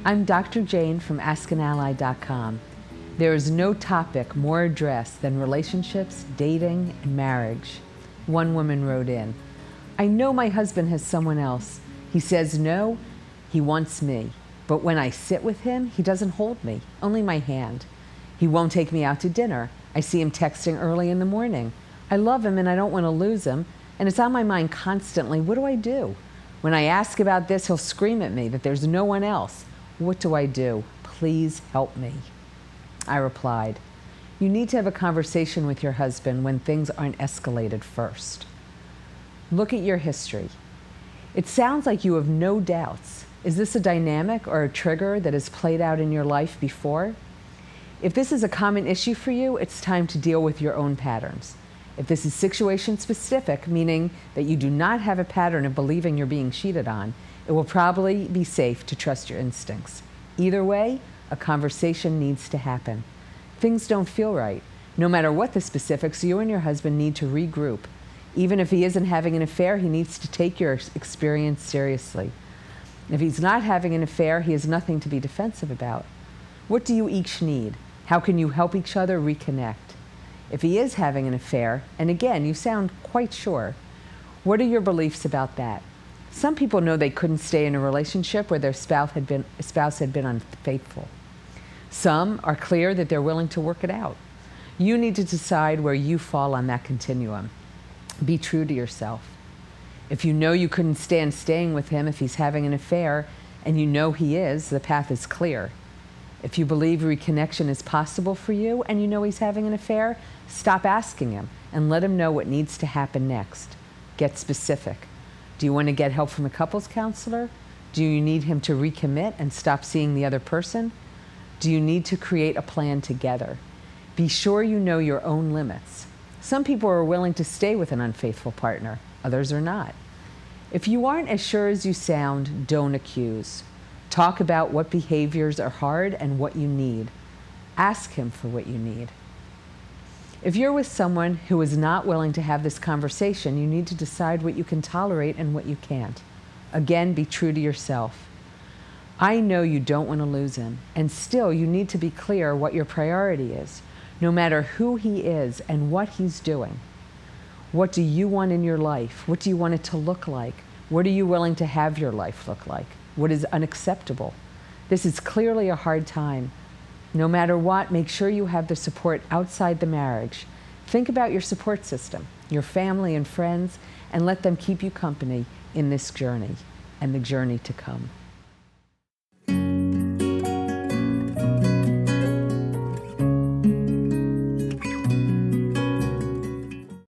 I'm Dr. Jane from AskAnAlly.com. There is no topic more addressed than relationships, dating, and marriage. One woman wrote in, I know my husband has someone else. He says no, he wants me. But when I sit with him, he doesn't hold me, only my hand. He won't take me out to dinner. I see him texting early in the morning. I love him and I don't want to lose him, and it's on my mind constantly. What do I do? When I ask about this, he'll scream at me that there's no one else. What do I do? Please help me. I replied, you need to have a conversation with your husband when things aren't escalated first. Look at your history. It sounds like you have no doubts. Is this a dynamic or a trigger that has played out in your life before? If this is a common issue for you, it's time to deal with your own patterns. If this is situation specific, meaning that you do not have a pattern of believing you're being cheated on, it will probably be safe to trust your instincts. Either way, a conversation needs to happen. Things don't feel right. No matter what the specifics, you and your husband need to regroup. Even if he isn't having an affair, he needs to take your experience seriously. If he's not having an affair, he has nothing to be defensive about. What do you each need? How can you help each other reconnect? If he is having an affair, and again, you sound quite sure, what are your beliefs about that? Some people know they couldn't stay in a relationship where their spouse had been unfaithful. Some are clear that they're willing to work it out. You need to decide where you fall on that continuum. Be true to yourself. If you know you couldn't stand staying with him if he's having an affair, and you know he is, the path is clear. If you believe reconnection is possible for you and you know he's having an affair, stop asking him and let him know what needs to happen next. Get specific. Do you want to get help from a couples counselor? Do you need him to recommit and stop seeing the other person? Do you need to create a plan together? Be sure you know your own limits. Some people are willing to stay with an unfaithful partner, others are not. If you aren't as sure as you sound, don't accuse. Talk about what behaviors are hard and what you need. Ask him for what you need. If you're with someone who is not willing to have this conversation, you need to decide what you can tolerate and what you can't. Again, be true to yourself. I know you don't want to lose him, and still you need to be clear what your priority is, no matter who he is and what he's doing. What do you want in your life? What do you want it to look like? What are you willing to have your life look like? What is unacceptable? This is clearly a hard time. No matter what, make sure you have the support outside the marriage. Think about your support system, your family and friends, and let them keep you company in this journey and the journey to come.